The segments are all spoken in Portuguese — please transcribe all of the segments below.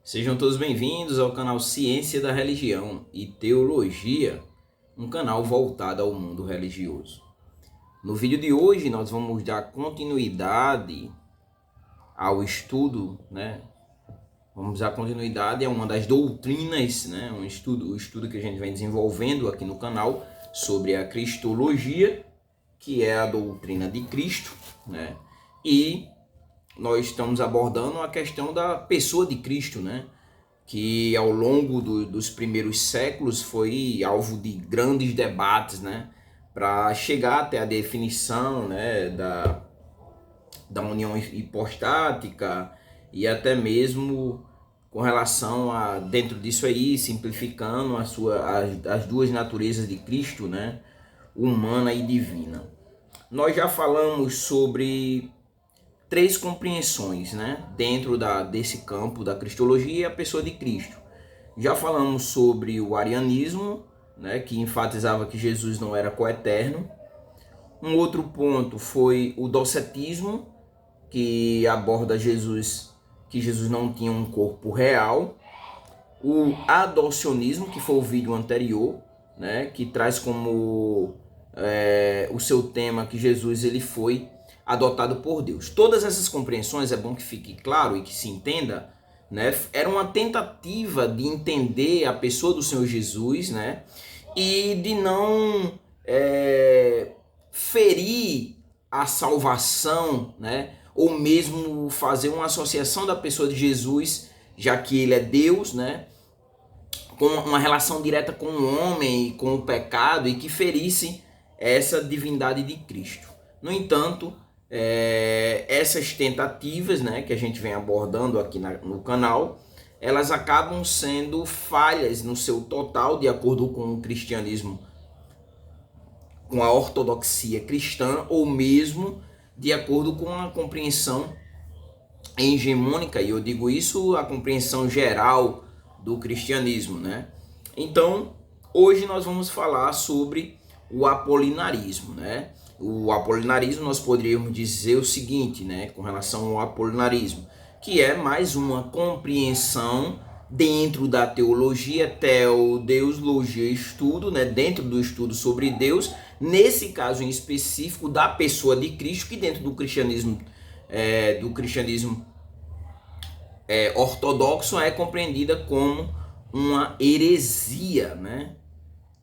Sejam todos bem-vindos ao canal Ciência da Religião e Teologia, um canal voltado ao mundo religioso. No vídeo de hoje nós vamos dar continuidade ao estudo, Vamos dar continuidade a uma das doutrinas, o estudo que a gente vem desenvolvendo aqui no canal sobre a Cristologia, que é a doutrina de Cristo, E nós estamos abordando a questão da pessoa de Cristo, que ao longo dos primeiros séculos foi alvo de grandes debates, para chegar até a definição, da união hipostática e até mesmo com relação a, dentro disso aí, simplificando as duas naturezas de Cristo, humana e divina. Nós já falamos sobre três compreensões, dentro desse campo da cristologia e a pessoa de Cristo. Já falamos sobre o arianismo, que enfatizava que Jesus não era coeterno. Um outro ponto foi o docetismo, que aborda que Jesus não tinha um corpo real. O adocionismo, que foi o vídeo anterior, que traz como o seu tema que Jesus ele foi adotado por Deus. Todas essas compreensões, é bom que fique claro e que se entenda, era uma tentativa de entender a pessoa do Senhor Jesus, e de não ferir a salvação, ou mesmo fazer uma associação da pessoa de Jesus, já que ele é Deus, com uma relação direta com o homem e com o pecado, e que ferisse essa divindade de Cristo. No entanto, essas tentativas, que a gente vem abordando aqui no canal, elas acabam sendo falhas no seu total, de acordo com o cristianismo, com a ortodoxia cristã, ou mesmo de acordo com a compreensão hegemônica, e eu digo isso, a compreensão geral do cristianismo, Então, hoje nós vamos falar sobre o apolinarismo, O apolinarismo, nós poderíamos dizer o seguinte, com relação ao apolinarismo, que é mais uma compreensão dentro da teologia, teodeuslogia, estudo, dentro do estudo sobre Deus, nesse caso em específico da pessoa de Cristo, que dentro do cristianismo ortodoxo é compreendida como uma heresia,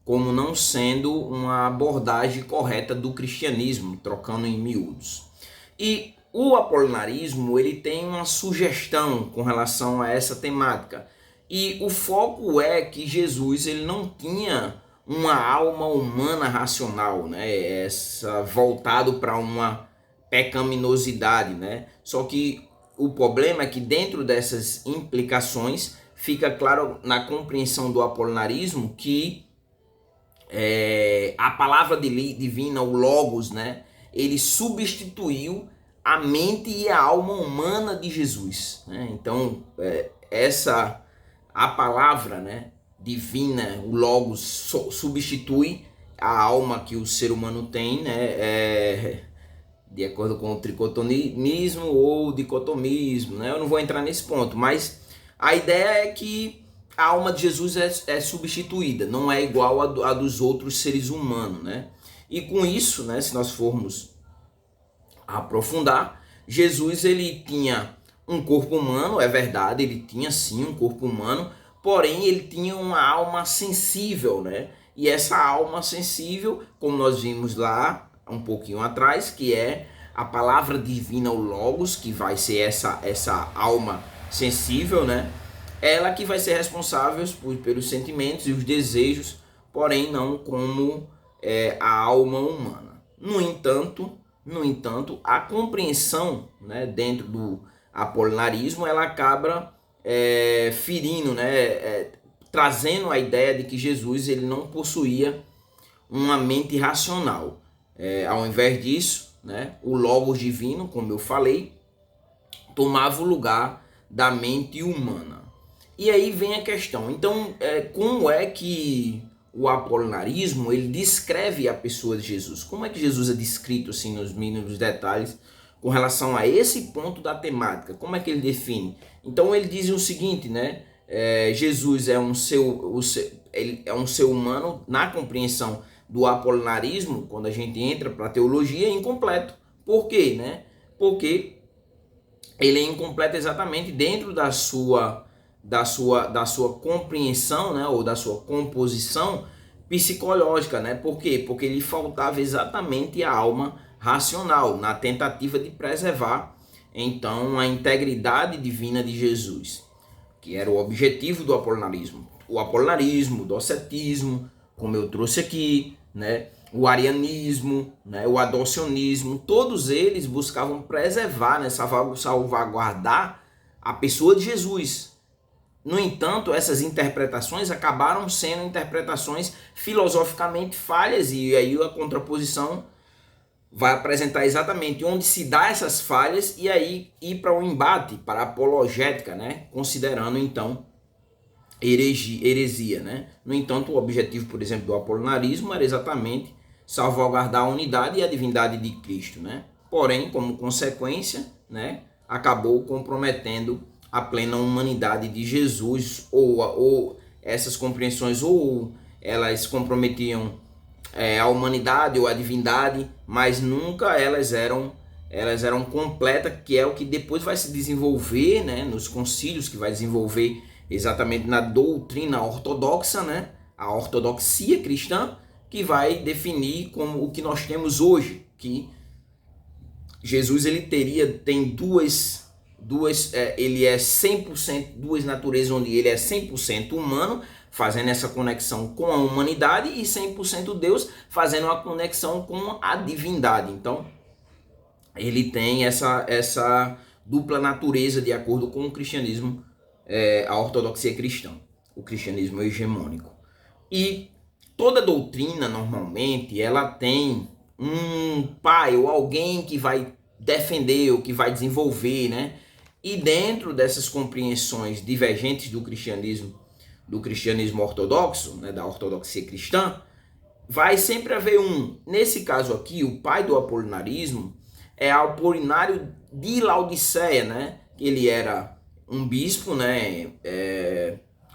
como não sendo uma abordagem correta do cristianismo, trocando em miúdos. E o apolinarismo, ele tem uma sugestão com relação a essa temática. E o foco é que Jesus ele não tinha uma alma humana racional, voltado para uma pecaminosidade, Só que o problema é que dentro dessas implicações fica claro na compreensão do apolinarismo que a palavra divina, o Logos, ele substituiu a mente e a alma humana de Jesus, Então, a palavra, divina, o Logos, substitui a alma que o ser humano tem, de acordo com o tricotomismo ou dicotomismo, Eu não vou entrar nesse ponto, mas a ideia é que a alma de Jesus é substituída, não é igual a dos outros seres humanos, E com isso, se nós formos aprofundar, Jesus ele tinha um corpo humano, é verdade, ele tinha sim um corpo humano, porém ele tinha uma alma sensível, E essa alma sensível, como nós vimos lá um pouquinho atrás, que é a palavra divina, o Logos, que vai ser essa alma sensível, Ela que vai ser responsável pelos sentimentos e os desejos, porém não como a alma humana. No entanto, a compreensão, dentro do apolinarismo, ela acaba ferindo, trazendo a ideia de que Jesus ele não possuía uma mente racional. Ao invés disso, o Logos divino, como eu falei, tomava o lugar da mente humana. E aí vem a questão, então, como é que o apolinarismo ele descreve a pessoa de Jesus? Como é que Jesus é descrito assim, nos mínimos detalhes com relação a esse ponto da temática. Como é que ele define? Então ele diz o seguinte, né? Jesus é um ele é um ser humano na compreensão do apolinarismo, quando a gente entra para a teologia, é incompleto. Por quê, né? Porque ele é incompleto exatamente dentro da sua compreensão, né, ou da sua composição psicológica, né? Por quê? Porque lhe faltava exatamente a alma racional na tentativa de preservar então a integridade divina de Jesus, que era o objetivo do apolinarismo. O apolinarismo, o docetismo, como eu trouxe aqui, né? O arianismo, né? O adocionismo, todos eles buscavam preservar, né? Salvaguardar a pessoa de Jesus. No entanto, essas interpretações acabaram sendo interpretações filosoficamente falhas, e aí a contraposição vai apresentar exatamente onde se dá essas falhas e aí ir para o embate, para a apologética, né? Considerando então heresia, né? No entanto, o objetivo, por exemplo, do apolinarismo era exatamente salvaguardar a unidade e a divindade de Cristo, né? Porém, como consequência, né, acabou comprometendo a plena humanidade de Jesus, ou essas compreensões, ou elas comprometiam a humanidade ou a divindade, mas nunca elas eram completas, que é o que depois vai se desenvolver, né, nos concílios, que vai desenvolver exatamente na doutrina ortodoxa, né, a ortodoxia cristã, que vai definir como o que nós temos hoje, que Jesus ele tem ele é 100%, duas naturezas, onde ele é 100% humano, fazendo essa conexão com a humanidade, e 100% Deus, fazendo a conexão com a divindade. Então, ele tem essa dupla natureza de acordo com o cristianismo, a ortodoxia cristã, o cristianismo hegemônico. E toda doutrina, normalmente, ela tem um pai ou alguém que vai defender ou que vai desenvolver, né? E dentro dessas compreensões divergentes do cristianismo ortodoxo, né, da ortodoxia cristã, vai sempre haver nesse caso aqui, o pai do apolinarismo é Apolinário de Laodiceia, né? Ele era um bispo, né?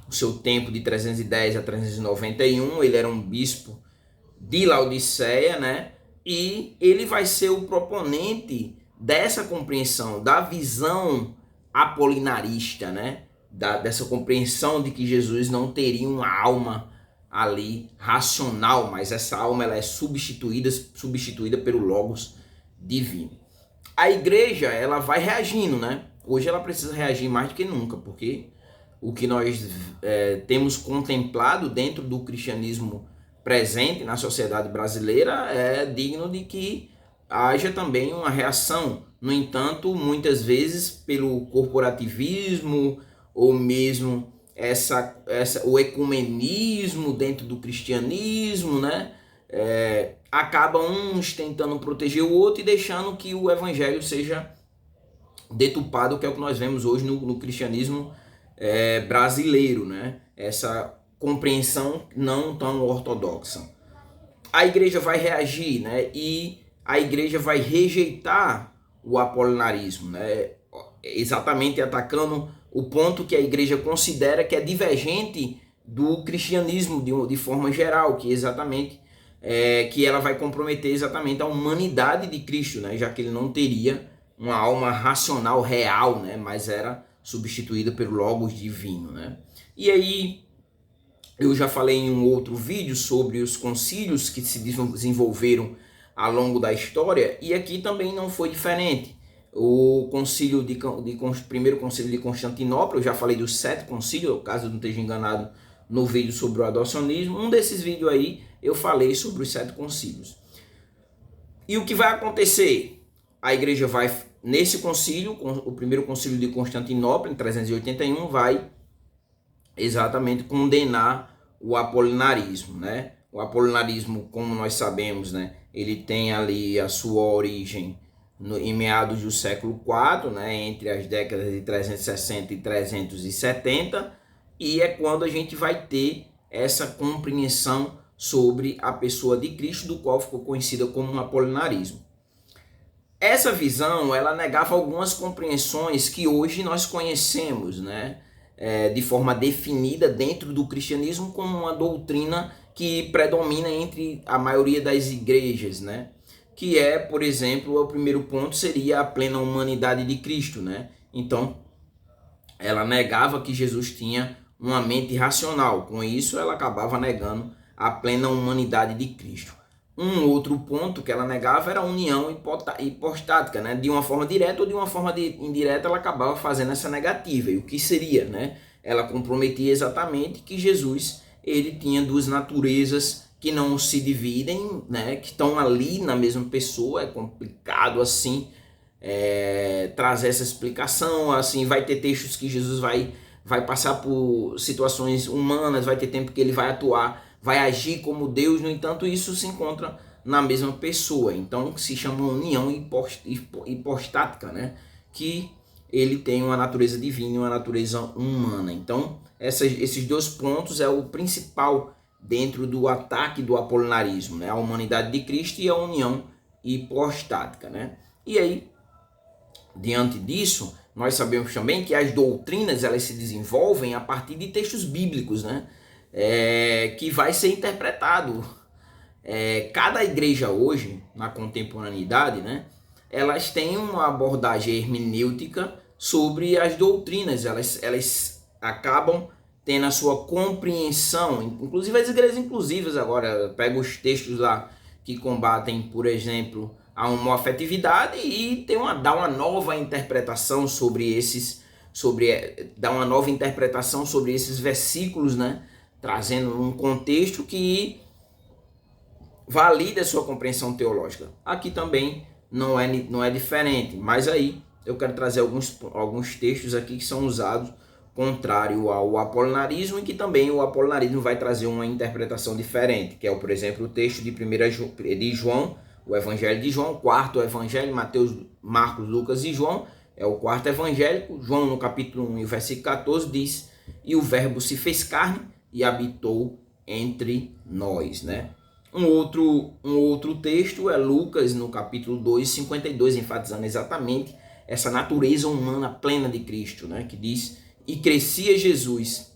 O seu tempo de 310 a 391, ele era um bispo de Laodiceia, né? E ele vai ser o proponente dessa compreensão, da visão apolinarista, né? Dessa compreensão de que Jesus não teria uma alma ali racional, mas essa alma ela é substituída pelo Logos divino. A igreja ela vai reagindo, né? Hoje ela precisa reagir mais do que nunca, porque o que nós temos contemplado dentro do cristianismo presente na sociedade brasileira é digno de que haja também uma reação. No entanto, muitas vezes pelo corporativismo ou mesmo o ecumenismo dentro do cristianismo, né? Acaba uns tentando proteger o outro e deixando que o evangelho seja detupado, que é o que nós vemos hoje no cristianismo brasileiro, né? Essa compreensão não tão ortodoxa. A igreja vai reagir, né? E a igreja vai rejeitar o apolinarismo, né? Exatamente atacando o ponto que a igreja considera que é divergente do cristianismo de forma geral, que exatamente que ela vai comprometer exatamente a humanidade de Cristo, né? Já que ele não teria uma alma racional real, né? Mas era substituída pelo Logos divino, né? E aí eu já falei em um outro vídeo sobre os concílios que se desenvolveram ao longo da história, e aqui também não foi diferente. O primeiro concílio de Constantinopla, eu já falei dos 7 concílios, caso eu não esteja enganado, no vídeo sobre o adocionismo. Um desses vídeos aí eu falei sobre os 7 concílios. E o que vai acontecer? A igreja vai, nesse concílio, o primeiro concílio de Constantinopla, em 381, vai exatamente condenar o apolinarismo, né? O apolinarismo, como nós sabemos, né, ele tem ali a sua origem em meados do século IV, né, entre as décadas de 360 e 370, e é quando a gente vai ter essa compreensão sobre a pessoa de Cristo, do qual ficou conhecida como um apolinarismo. Essa visão, ela negava algumas compreensões que hoje nós conhecemos, né? De forma definida dentro do cristianismo como uma doutrina que predomina entre a maioria das igrejas, né? Que é, por exemplo, o primeiro ponto seria a plena humanidade de Cristo, né? Então, ela negava que Jesus tinha uma mente racional. Com isso, ela acabava negando a plena humanidade de Cristo. Um outro ponto que ela negava era a união hipostática, né? De uma forma direta ou de uma forma indireta, ela acabava fazendo essa negativa. E o que seria, né? Ela comprometia exatamente que Jesus, ele tinha duas naturezas que não se dividem, né? Que estão ali na mesma pessoa. É complicado assim trazer essa explicação. Assim, vai ter textos que Jesus vai passar por situações humanas, vai ter tempo que ele vai atuar, vai agir como Deus. No entanto, isso se encontra na mesma pessoa. Então, se chama união hipostática, né? Que ele tem uma natureza divina e uma natureza humana. Então, esses dois pontos é o principal dentro do ataque do apolinarismo, né? A humanidade de Cristo e a união hipostática, né? E aí, diante disso, nós sabemos também que as doutrinas elas se desenvolvem a partir de textos bíblicos, né? Que vai ser interpretado. Cada igreja hoje, na contemporaneidade, né? Elas têm uma abordagem hermenêutica sobre as doutrinas. Elas acabam tendo a sua compreensão. Inclusive as igrejas inclusivas agora pegam os textos lá que combatem, por exemplo, a homoafetividade e dá uma nova interpretação sobre esses versículos, né? Trazendo um contexto que valida a sua compreensão teológica. Aqui também não é diferente, mas aí eu quero trazer alguns textos aqui que são usados contrário ao apolinarismo e que também o apolinarismo vai trazer uma interpretação diferente, que é, por exemplo, o texto de João, o Evangelho de João, quarto evangelho, Mateus, Marcos, Lucas e João, é o quarto evangélico. João, no capítulo 1 e versículo 14, diz: e o verbo se fez carne e habitou entre nós, né? Um outro texto é Lucas, no capítulo 2, 52, enfatizando exatamente essa natureza humana plena de Cristo, né? Que diz: e crescia Jesus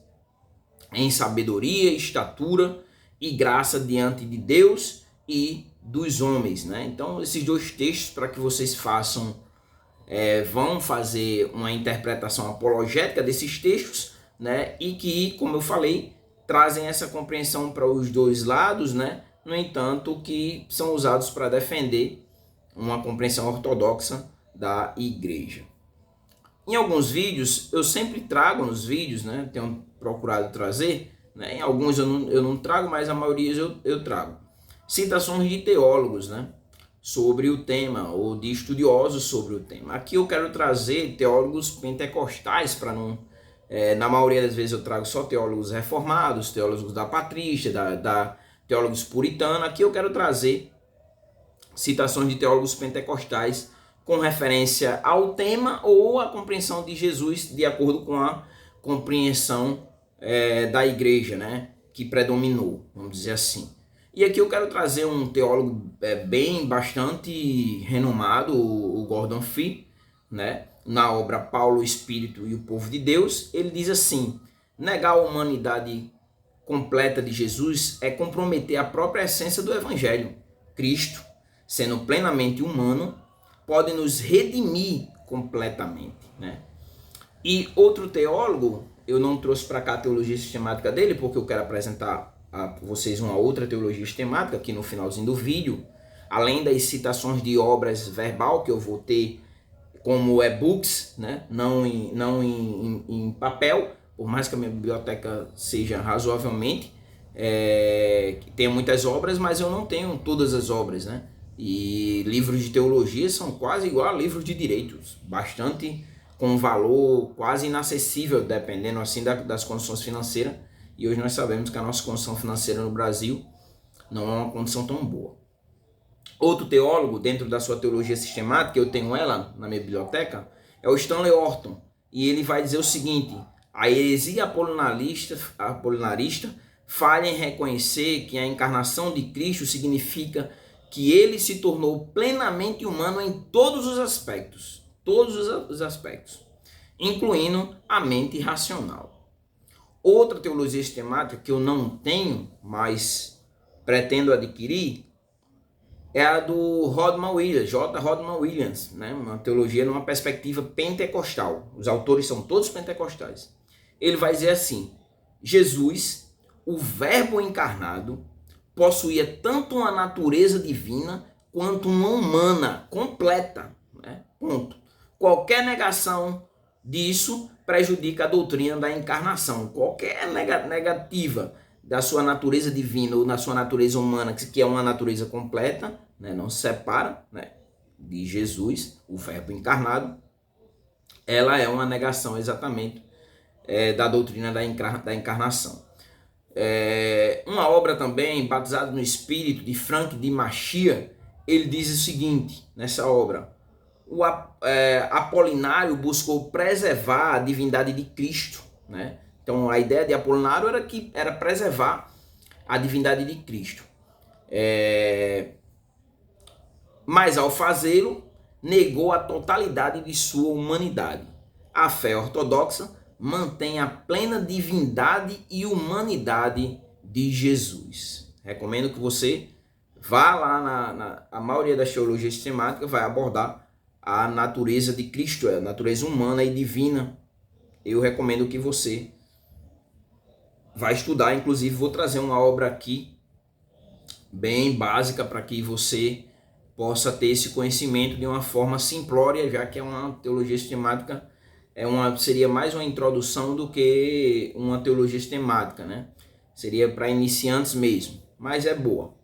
em sabedoria, estatura e graça diante de Deus e dos homens, né? Então, esses dois textos, para que vocês vão fazer uma interpretação apologética desses textos, né? E que, como eu falei, trazem essa compreensão para os dois lados, né? No entanto, que são usados para defender uma compreensão ortodoxa da igreja. Em alguns vídeos, eu sempre trago nos vídeos, né? Tenho procurado trazer, né? Em alguns eu não trago, mas a maioria eu trago citações de teólogos, né? Sobre o tema, ou de estudiosos sobre o tema. Aqui eu quero trazer teólogos pentecostais, para não... na maioria das vezes eu trago só teólogos reformados, teólogos da patrístia, teólogos puritanos. Aqui eu quero trazer citações de teólogos pentecostais com referência ao tema ou à compreensão de Jesus de acordo com a compreensão da igreja, né, que predominou, vamos dizer assim. E aqui eu quero trazer um teólogo bastante renomado, o Gordon Fee, né, na obra Paulo, o Espírito e o Povo de Deus. Ele diz assim: negar a humanidade completa de Jesus é comprometer a própria essência do Evangelho. Cristo, sendo plenamente humano, pode nos redimir completamente, né? E outro teólogo, eu não trouxe para cá a teologia sistemática dele, porque eu quero apresentar a vocês uma outra teologia sistemática aqui no finalzinho do vídeo, além das citações de obras verbal que eu vou ter como e-books, né? Não em papel, por mais que a minha biblioteca seja razoavelmente, tenha muitas obras, mas eu não tenho todas as obras, né? E livros de teologia são quase igual a livros de direitos, bastante com valor quase inacessível, dependendo assim das condições financeiras. E hoje nós sabemos que a nossa condição financeira no Brasil não é uma condição tão boa. Outro teólogo, dentro da sua teologia sistemática, eu tenho ela na minha biblioteca, é o Stanley Orton. E ele vai dizer o seguinte: a heresia apolinarista falha em reconhecer que a encarnação de Cristo significa que ele se tornou plenamente humano em todos os aspectos, incluindo a mente racional. Outra teologia sistemática que eu não tenho, mas pretendo adquirir, é a do Rodman Williams, J. Rodman Williams, né? Uma teologia numa perspectiva pentecostal. Os autores são todos pentecostais. Ele vai dizer assim: Jesus, o Verbo encarnado, possuía tanto uma natureza divina quanto uma humana completa. Né? Ponto. Qualquer negação disso prejudica a doutrina da encarnação. Qualquer negativa da sua natureza divina ou da sua natureza humana, que é uma natureza completa, né? Não se separa, né? De Jesus, o Verbo encarnado, ela é uma negação exatamente da doutrina da encarnação. Uma obra também, Batizado no Espírito, de Frank de Machia, ele diz o seguinte, nessa obra: o Apolinário buscou preservar a divindade de Cristo, né? Então a ideia de Apolinário era preservar a divindade de Cristo. Mas ao fazê-lo, negou a totalidade de sua humanidade. A fé ortodoxa mantém a plena divindade e humanidade de Jesus. Recomendo que você vá lá a maioria das teologias sistemáticas vai abordar a natureza de Cristo, a natureza humana e divina. Eu recomendo que você vá estudar, inclusive vou trazer uma obra aqui bem básica para que você possa ter esse conhecimento de uma forma simplória, já que é uma teologia sistemática, seria mais uma introdução do que uma teologia sistemática, né? Seria para iniciantes mesmo, mas é boa.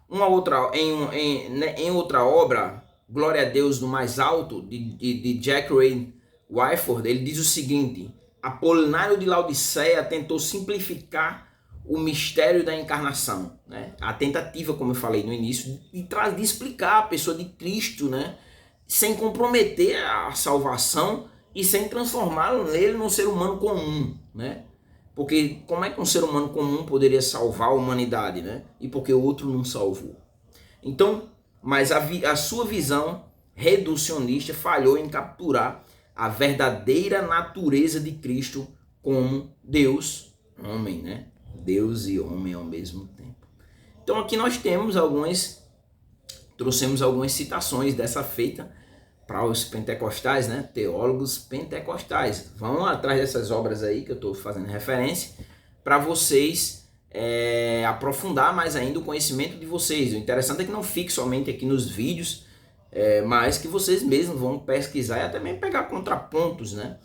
Em outra obra, Glória a Deus no Mais Alto, de Jack Ray Wyford, ele diz o seguinte: Apolinário de Laodiceia tentou simplificar o mistério da encarnação, né? A tentativa, como eu falei no início, de explicar a pessoa de Cristo, né? Sem comprometer a salvação e sem transformá-lo nele num ser humano comum, né? Porque como é que um ser humano comum poderia salvar a humanidade, né? E porque o outro não salvou. Então, mas a sua visão reducionista falhou em capturar a verdadeira natureza de Cristo como Deus, homem, né? Deus e homem ao mesmo tempo. Então aqui nós trouxemos algumas citações dessa feita para os pentecostais, né? Teólogos pentecostais. Vão atrás dessas obras aí que eu estou fazendo referência para vocês aprofundar mais ainda o conhecimento de vocês. O interessante é que não fique somente aqui nos vídeos, mas que vocês mesmos vão pesquisar e até mesmo pegar contrapontos, né?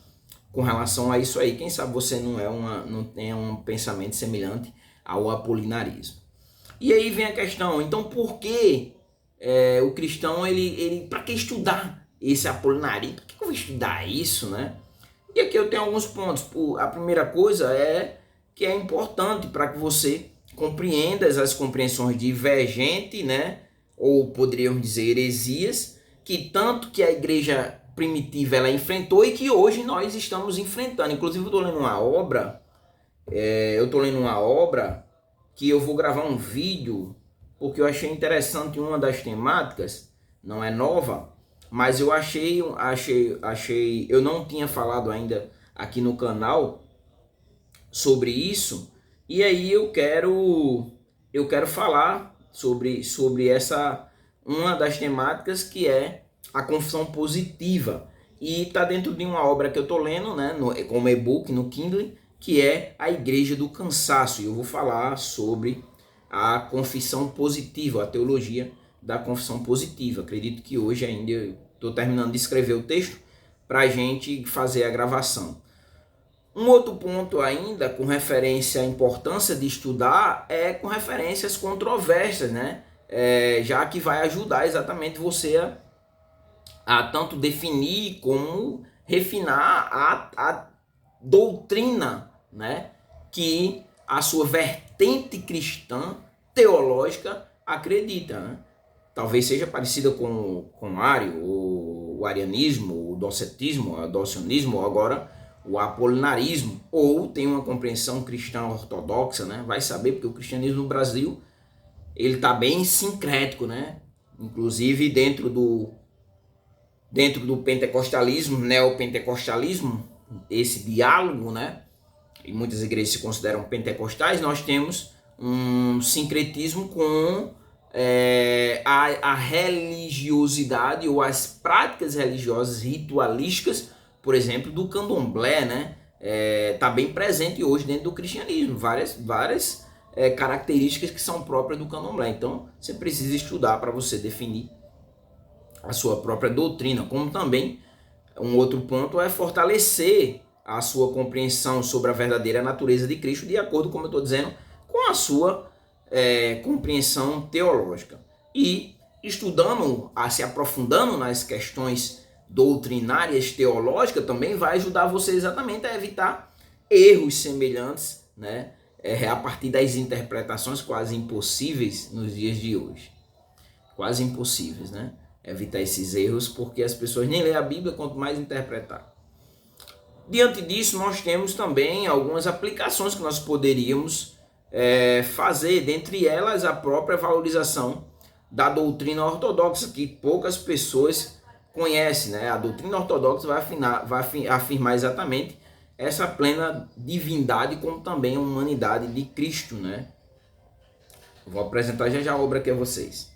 Com relação a isso aí. Quem sabe você não tem um pensamento semelhante ao apolinarismo. E aí vem a questão, então por que o cristão, para que estudar esse apolinarismo? Por que eu vou estudar isso, né? E aqui eu tenho alguns pontos. A primeira coisa é que é importante para que você compreenda as compreensões divergentes, né? Ou poderíamos dizer heresias, que a igreja primitiva ela enfrentou e que hoje nós estamos enfrentando. Inclusive eu estou lendo uma obra, que eu vou gravar um vídeo, porque eu achei interessante uma das temáticas, não é nova, mas eu achei, eu não tinha falado ainda aqui no canal sobre isso, e aí eu quero falar sobre essa, uma das temáticas, que é a confissão positiva, e está dentro de uma obra que eu estou lendo, né, como e-book no Kindle, que é A Igreja do Cansaço, e eu vou falar sobre a confissão positiva, a teologia da confissão positiva. Acredito que hoje ainda eu estou terminando de escrever o texto para a gente fazer a gravação. Um outro ponto ainda, com referência à importância de estudar, é com referência às controvérsias, né? Já que vai ajudar exatamente você a tanto definir como refinar a doutrina, né, que a sua vertente cristã teológica acredita, né? Talvez seja parecida com Ário, o arianismo, o docetismo, o adocionismo, ou agora o apolinarismo, ou tem uma compreensão cristã ortodoxa, né? Vai saber, porque o cristianismo no Brasil ele está bem sincrético, né? Inclusive dentro do pentecostalismo, neopentecostalismo, esse diálogo, né? E muitas igrejas se consideram pentecostais, nós temos um sincretismo com a religiosidade ou as práticas religiosas ritualísticas, por exemplo, do candomblé, né? Tá bem presente hoje dentro do cristianismo, várias características que são próprias do candomblé. Então, você precisa estudar para você definir a sua própria doutrina, como também um outro ponto é fortalecer a sua compreensão sobre a verdadeira natureza de Cristo, de acordo, como eu estou dizendo, com a sua compreensão teológica. E estudando, se aprofundando nas questões doutrinárias teológicas, também vai ajudar você exatamente a evitar erros semelhantes, né? A partir das interpretações quase impossíveis nos dias de hoje. Quase impossíveis, né? Evitar esses erros, porque as pessoas nem lêem a Bíblia, quanto mais interpretar. Diante disso, nós temos também algumas aplicações que nós poderíamos fazer, dentre elas a própria valorização da doutrina ortodoxa, que poucas pessoas conhecem, né? A doutrina ortodoxa vai afirmar exatamente essa plena divindade, como também a humanidade de Cristo, né? Vou apresentar já a obra aqui a vocês.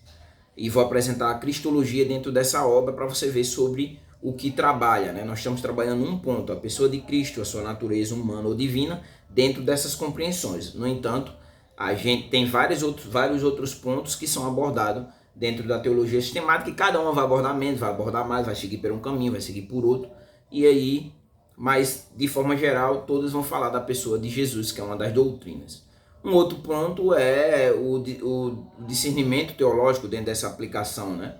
E vou apresentar a cristologia dentro dessa obra para você ver sobre o que trabalha, né? Nós estamos trabalhando um ponto, a pessoa de Cristo, a sua natureza humana ou divina, dentro dessas compreensões. No entanto, a gente tem vários outros pontos que são abordados dentro da teologia sistemática, e cada uma vai abordar menos, vai abordar mais, vai seguir por um caminho, vai seguir por outro, e aí, mas de forma geral, todas vão falar da pessoa de Jesus, que é uma das doutrinas. Um outro ponto é o discernimento teológico dentro dessa aplicação, né?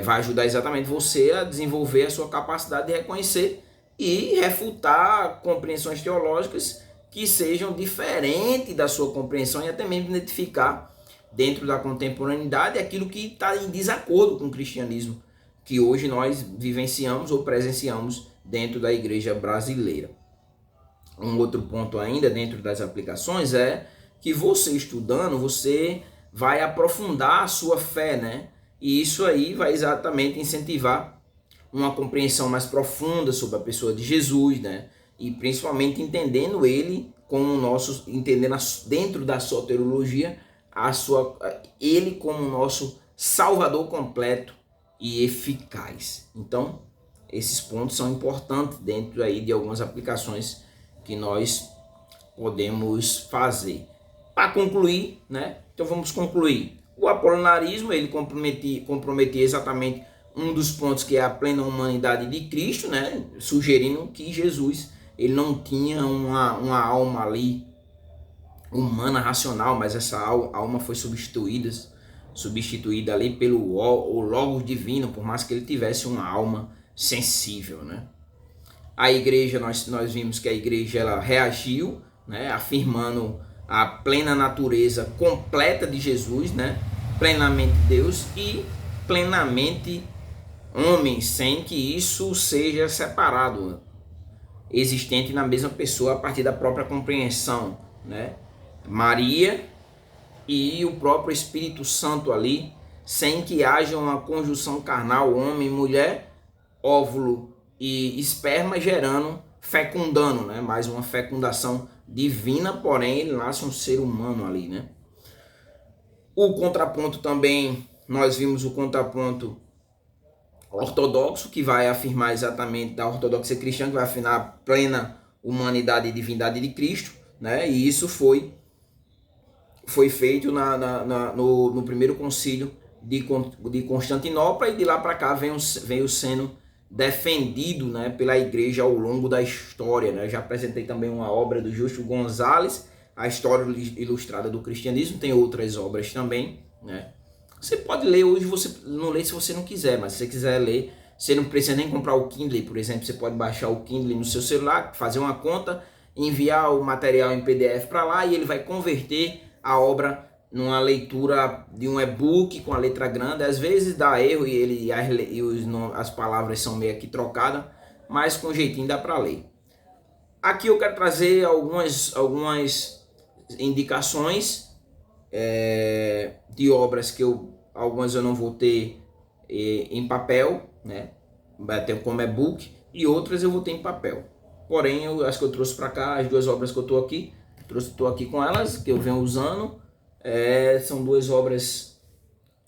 Vai ajudar exatamente você a desenvolver a sua capacidade de reconhecer e refutar compreensões teológicas que sejam diferentes da sua compreensão, e até mesmo identificar dentro da contemporaneidade aquilo que está em desacordo com o cristianismo que hoje nós vivenciamos ou presenciamos dentro da igreja brasileira. Um outro ponto ainda dentro das aplicações é que você estudando, você vai aprofundar a sua fé, né? E isso aí vai exatamente incentivar uma compreensão mais profunda sobre a pessoa de Jesus, né? E principalmente entendendo ele como entendendo dentro da soteriologia, ele como nosso Salvador completo e eficaz. Então, esses pontos são importantes dentro aí de algumas aplicações que nós podemos fazer. Para concluir, né? Então vamos concluir. O apolinarismo, ele comprometia exatamente um dos pontos, que é a plena humanidade de Cristo, né? Sugerindo que Jesus, ele não tinha uma alma ali humana, racional, mas essa alma foi substituída ali pelo Logos divino, por mais que ele tivesse uma alma sensível, né? A igreja, nós vimos que a igreja ela reagiu, né, afirmando a plena natureza completa de Jesus, né, plenamente Deus e plenamente homem, sem que isso seja separado, existente na mesma pessoa a partir da própria compreensão, né? Maria e o próprio Espírito Santo ali, sem que haja uma conjunção carnal, homem, mulher, óvulo e esperma gerando, fecundando, né? Mais uma fecundação divina, porém ele nasce um ser humano ali, né? O contraponto também, nós vimos o contraponto ortodoxo, que vai afirmar exatamente da ortodoxia cristã, que vai afirmar a plena humanidade e divindade de Cristo, né? E isso foi feito no primeiro concílio de Constantinopla, e de lá para cá veio sendo defendido, né, pela igreja ao longo da história, né? Já apresentei também uma obra do Justo Gonzalez, a história ilustrada do cristianismo, tem outras obras também, né? Você pode ler hoje, você não lê se você não quiser, mas se você quiser ler, você não precisa nem comprar o Kindle, por exemplo, você pode baixar o Kindle no seu celular, fazer uma conta, enviar o material em PDF para lá, e ele vai converter a obra numa leitura de um e-book com a letra grande. Às vezes dá erro e as palavras são meio que trocadas, mas com jeitinho dá para ler. Aqui eu quero trazer algumas indicações de obras que algumas eu não vou ter em papel, né? Vai ter como e-book, e outras eu vou ter em papel. Porém, as que eu trouxe para cá, as 2 obras que eu estou aqui com elas, que eu venho usando, são 2 obras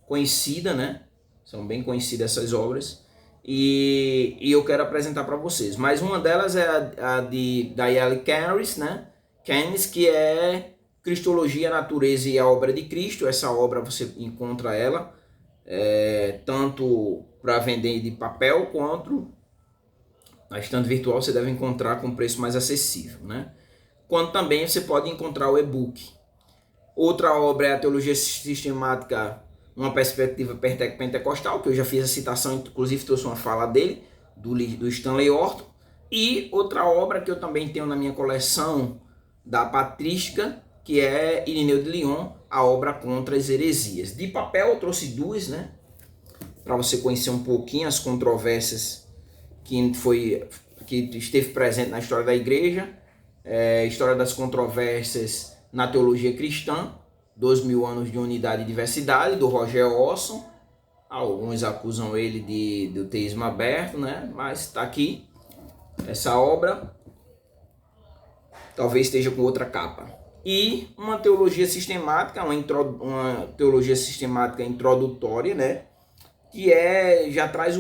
conhecidas, né? São bem conhecidas essas obras, e eu quero apresentar para vocês. Mas uma delas é a de Dale Cannis, né? Cannis, que é Cristologia, Natureza e a Obra de Cristo. Essa obra você encontra ela tanto para vender de papel quanto na estante virtual você deve encontrar com preço mais acessível, né? Quanto também você pode encontrar o e-book. Outra obra é a Teologia Sistemática, uma perspectiva pentecostal, que eu já fiz a citação, inclusive trouxe uma fala dele, do Stanley Orton. E outra obra que eu também tenho na minha coleção, da patrística, que é Irineu de Lyon, a obra Contra as Heresias. De papel eu trouxe 2, né? Para você conhecer um pouquinho as controvérsias que esteve presente na história da igreja, história das controvérsias na teologia cristã, 2000 anos de unidade e diversidade, do Roger Olson. Alguns acusam ele do teísmo aberto, né? Mas está aqui essa obra, talvez esteja com outra capa. E uma teologia sistemática, uma teologia sistemática introdutória, né? Que já traz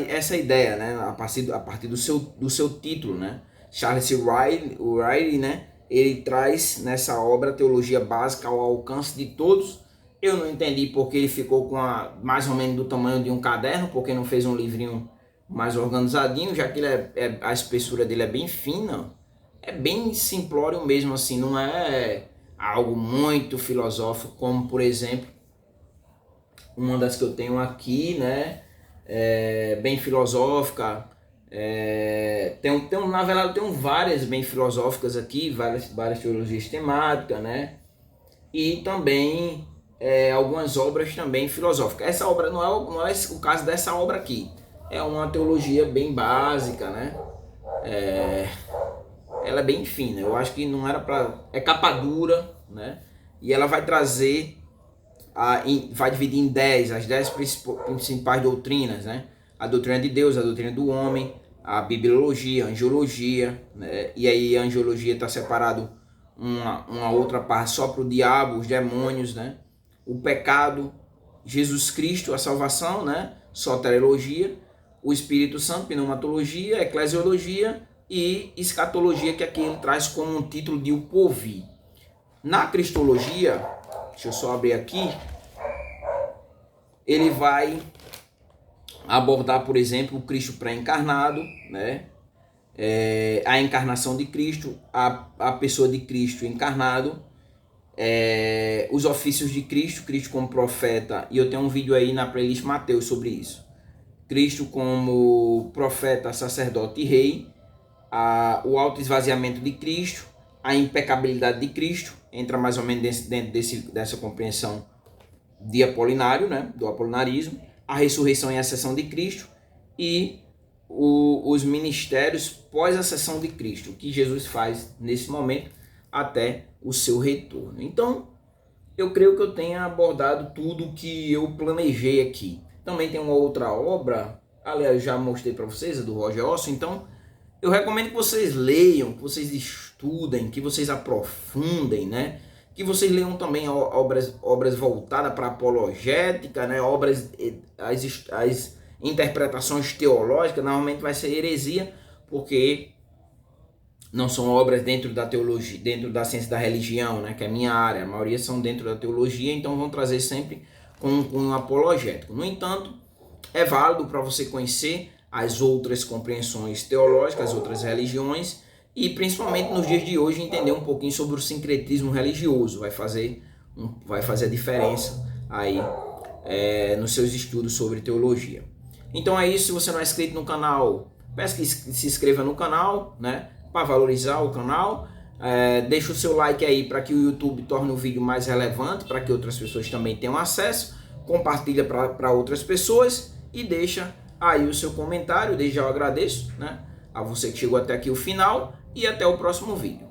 essa ideia, né? A partir do seu título, né? Charles Riley, né? Ele traz nessa obra Teologia Básica ao Alcance de Todos. Eu não entendi porque ele ficou com mais ou menos do tamanho de um caderno, porque não fez um livrinho mais organizadinho, já que a espessura dele é bem fina, é bem simplório mesmo, assim, não é algo muito filosófico, como por exemplo uma das que eu tenho aqui, né? Bem filosófica. Na verdade, eu tenho várias bem filosóficas aqui, várias teologias temáticas, né? E também algumas obras também filosóficas. Essa obra não é o caso dessa obra aqui. É uma teologia bem básica, né? Ela é bem fina. Eu acho que não era para... É capa dura, né? E ela vai trazer... vai dividir em 10, as 10 principais doutrinas, né? A doutrina de Deus, a doutrina do homem, a bibliologia, a angiologia, né? E aí a angiologia está separado uma outra parte só para o diabo, os demônios, né? O pecado, Jesus Cristo, a salvação, né? Soteriologia, o Espírito Santo, pneumatologia, eclesiologia e escatologia, que aqui ele traz como um título de o porvir. Na cristologia, deixa eu só abrir aqui, ele vai abordar, por exemplo, o Cristo pré-encarnado, né? A encarnação de Cristo, a pessoa de Cristo encarnado, os ofícios de Cristo, Cristo como profeta, e eu tenho um vídeo aí na playlist Mateus sobre isso. Cristo como profeta, sacerdote e rei, o auto-esvaziamento de Cristo, a impecabilidade de Cristo, entra mais ou menos dentro dessa compreensão de Apolinário, né, do apolinarismo, a ressurreição e a ascensão de Cristo e os ministérios pós-ascensão de Cristo, o que Jesus faz nesse momento até o seu retorno. Então, eu creio que eu tenha abordado tudo que eu planejei aqui. Também tem uma outra obra, aliás, já mostrei para vocês, a do Roger Olson. Então, eu recomendo que vocês leiam, que vocês estudem, que vocês aprofundem, né? Que vocês leiam também obras voltadas para apologética, né? As interpretações teológicas. Normalmente vai ser heresia, porque não são obras dentro da teologia, dentro da ciência da religião, né? Que é a minha área. A maioria são dentro da teologia, então vão trazer sempre com um apologético. No entanto, é válido para você conhecer as outras compreensões teológicas, as outras religiões, e principalmente nos dias de hoje entender um pouquinho sobre o sincretismo religioso. Vai fazer a diferença aí nos seus estudos sobre teologia. Então é isso. Se você não é inscrito no canal, peço que se inscreva no canal, né, para valorizar o canal. Deixa o seu like aí para que o YouTube torne o vídeo mais relevante, para que outras pessoas também tenham acesso. Compartilha para outras pessoas e deixa aí o seu comentário. Desde já eu agradeço, né, a você que chegou até aqui o final, e até o próximo vídeo.